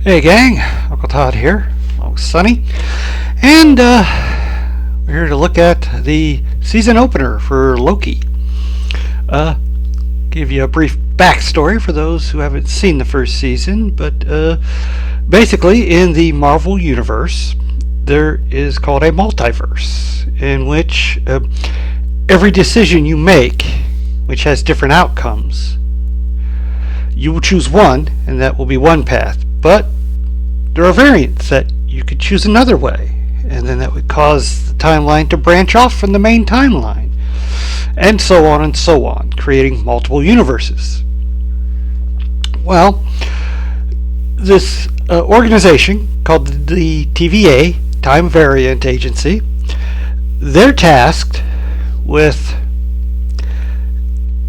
Hey gang, Uncle Todd here, along with Sunny, and we're here to look at the season opener for Loki. Give you a brief backstory for those who haven't seen the first season, but basically in the Marvel Universe, there is called a multiverse, in which every decision you make, which has different outcomes, you will choose one, and that will be one path. But there are variants that you could choose another way, and then that would cause the timeline to branch off from the main timeline, and so on, creating multiple universes. Well, this organization called the TVA, Time Variant Agency, they're tasked with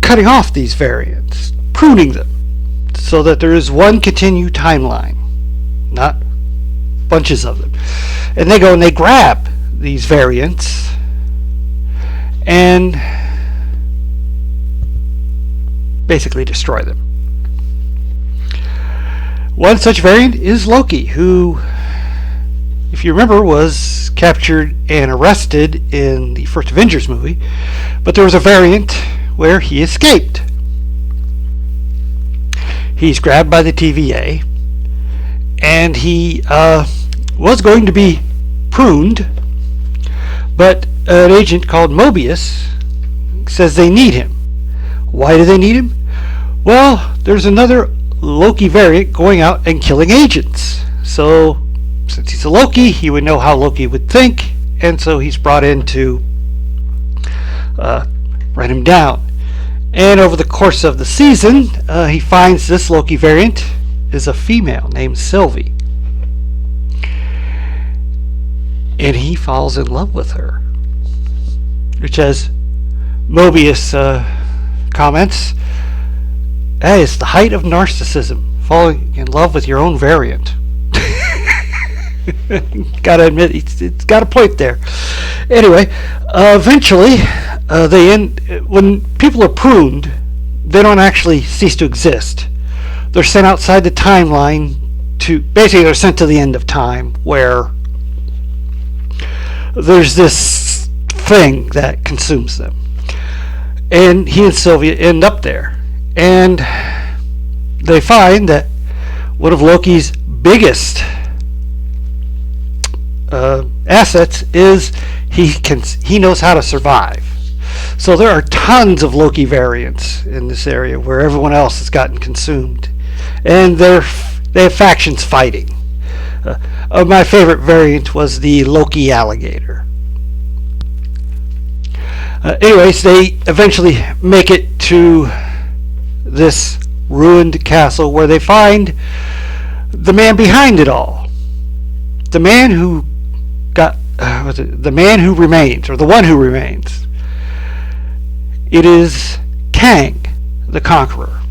cutting off these variants, pruning them, so that there is one continued timeline, not bunches of them. And they go and they grab these variants and basically destroy them. One such variant is Loki, who, if you remember, was captured and arrested in the first Avengers movie, but there was a variant where he escaped. He's grabbed by the TVA, and he was going to be pruned, but an agent called Mobius says they need him. Why do they need him? Well, there's another Loki variant going out and killing agents. So, since he's a Loki, he would know how Loki would think, and so he's brought in to run him down. And over the course of the season, he finds this Loki variant is a female named Sylvie. And he falls in love with her. Which, as Mobius comments, hey, it's the height of narcissism, falling in love with your own variant. Gotta admit, it's got a point there. Anyway, eventually, when people are pruned, they don't actually cease to exist. They're sent outside the timeline basically they're sent to the end of time, where there's this thing that consumes them. And he and Sylvia end up there. And they find that one of Loki's biggest assets is he knows how to survive. So there are tons of Loki variants in this area where everyone else has gotten consumed, and they have factions fighting. My favorite variant was the Loki alligator. Anyways, they eventually make it to this ruined castle where they find the man behind it all. The man who the man who remains, or the one who remains. It is Kang, the Conqueror.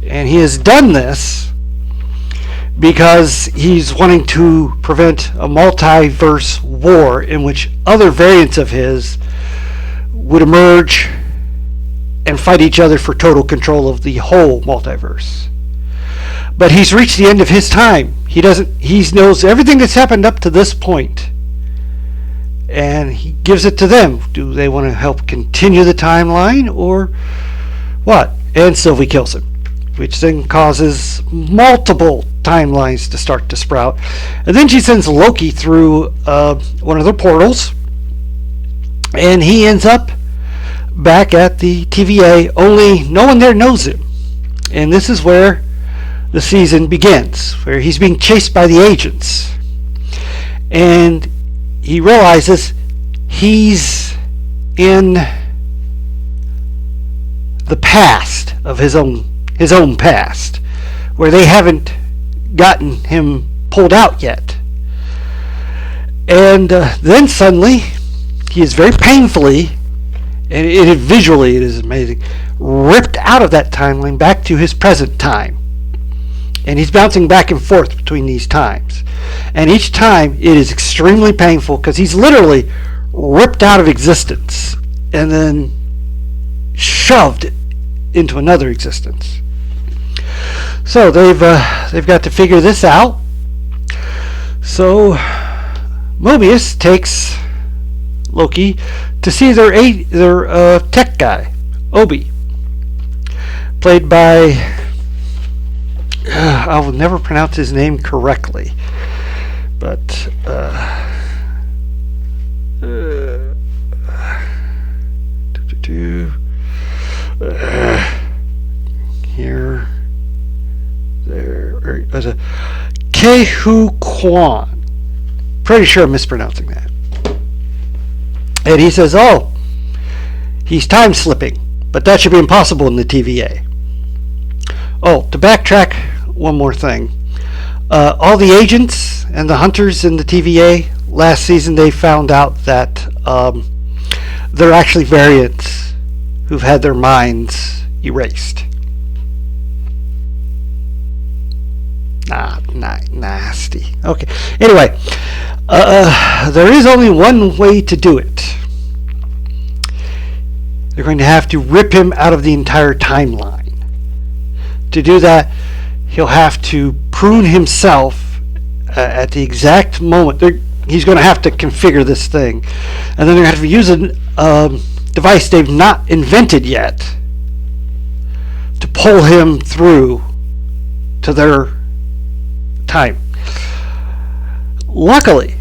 And he has done this because he's wanting to prevent a multiverse war in which other variants of his would emerge and fight each other for total control of the whole multiverse. But he's reached the end of his time. He knows everything that's happened up to this point, and he gives it to them. Do they want to help continue the timeline, or what? And Sylvie kills him, which then causes multiple timelines to start to sprout. And then she sends Loki through one of their portals, and he ends up back at the TVA, only no one there knows him. And this is where the season begins, where he's being chased by the agents. And he realizes he's in the past of his own past, where they haven't gotten him pulled out yet. And then suddenly he is very painfully, and visually it is amazing, ripped out of that timeline back to his present time. And he's bouncing back and forth between these times. And each time it is extremely painful, because he's literally ripped out of existence and then shoved into another existence. So they've got to figure this out, So Mobius takes Loki to see their tech guy, Obi, played by I will never pronounce his name correctly, but here, there, as a Kehu Kwan. Pretty sure I'm mispronouncing that. And he says, "Oh, he's time slipping, but that should be impossible in the TVA." Oh, to backtrack one more thing. All the agents and the hunters in the TVA last season, they found out that they're actually variants who've had their minds erased. Nasty. Okay. Anyway, there is only one way to do it. They're going to have to rip him out of the entire timeline. To do that, he'll have to prune himself at the exact moment. He's going to have to configure this thing. And then they're going to have to use a device they've not invented yet to pull him through to their time. Luckily,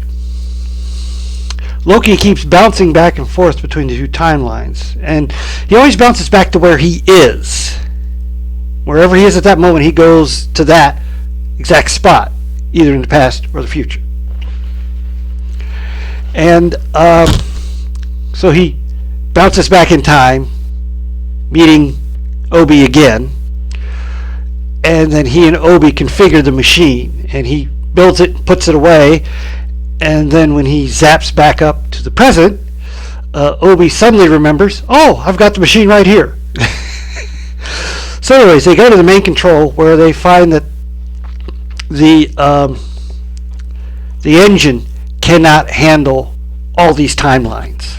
Loki keeps bouncing back and forth between the two timelines, and he always bounces back to where he is. Wherever he is at that moment, he goes to that exact spot, either in the past or the future. And so he bounces back in time, meeting Obi again, and then he and Obi configure the machine, and he builds it, puts it away, and then when he zaps back up to the present, Obi suddenly remembers, "Oh, I've got the machine right here." So anyways, they go to the main control where they find that the engine cannot handle all these timelines,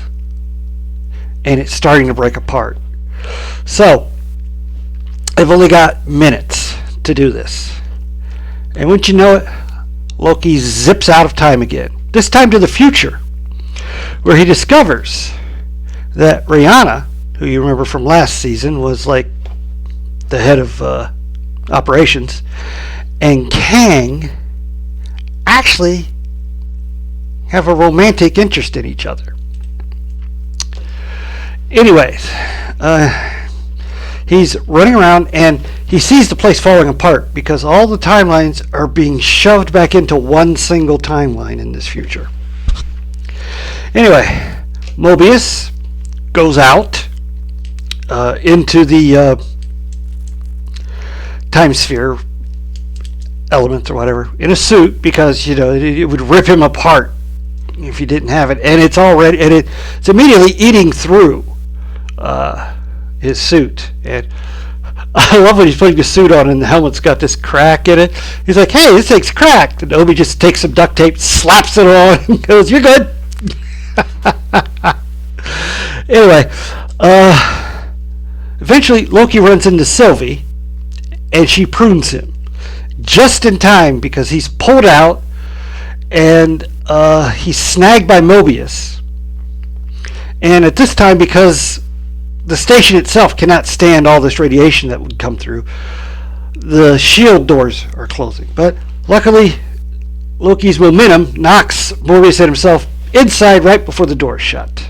and it's starting to break apart. So they've only got minutes to do this, and wouldn't you know it, Loki zips out of time again, this time to the future, where he discovers that Rihanna, who you remember from last season, was like the head of operations, and Kang actually have a romantic interest in each other. Anyways, he's running around and he sees the place falling apart because all the timelines are being shoved back into one single timeline in this future. Anyway, Mobius goes out into the time sphere elements or whatever in a suit, because it would rip him apart if he didn't have it, and it's already, and it's immediately eating through his suit. And I love when he's putting the suit on and the helmet's got this crack in it. He's like, "Hey, this thing's cracked," and Obi just takes some duct tape, slaps it on, and goes, "You're good." Anyway, eventually Loki runs into Sylvie, and she prunes him just in time because he's pulled out and he's snagged by Mobius. And at this time, because the station itself cannot stand all this radiation that would come through, the shield doors are closing. But luckily, Loki's momentum knocks Mobius and himself inside right before the door shut.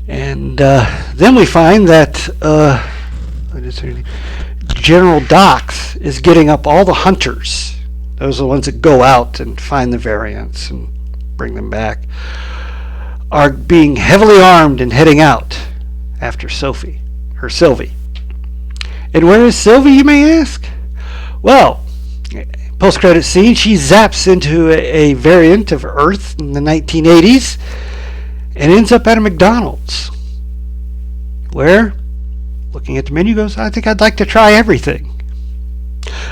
And then we find that General Dox is getting up all the hunters. Those are the ones that go out and find the variants and bring them back, are being heavily armed and heading out after Sylvie. And where is Sylvie, you may ask? Well, post-credit scene, she zaps into a variant of Earth in the 1980s and ends up at a McDonald's, where, looking at the menu, goes, "I think I'd like to try everything."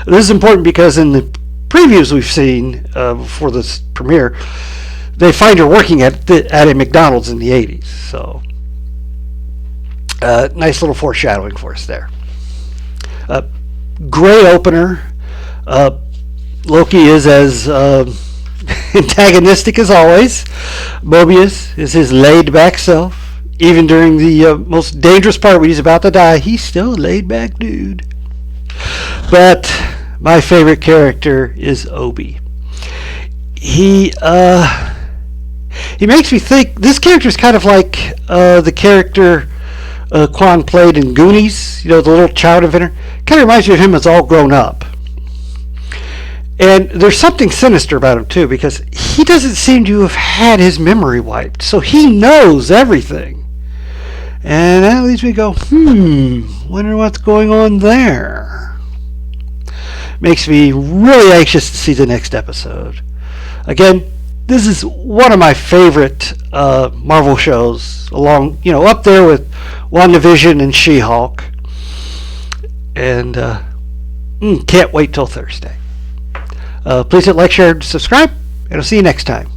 This is important because in the previews we've seen before this premiere, they find her working at a McDonald's in the 80s. So, nice little foreshadowing for us there. Great opener. Loki is as antagonistic as always. Mobius is his laid-back self. Even during the most dangerous part when he's about to die, he's still a laid-back dude. But my favorite character is Obi. He makes me think. This character is kind of like the character Quan played in Goonies. You know, the little child inventor. Kind of reminds me of him as all grown up. And there's something sinister about him, too, because he doesn't seem to have had his memory wiped. So he knows everything. And that leads me to go, wonder what's going on there. Makes me really anxious to see the next episode. Again, this is one of my favorite Marvel shows, up there with WandaVision and She-Hulk. And can't wait till Thursday. Please hit like, share, and subscribe, and I'll see you next time.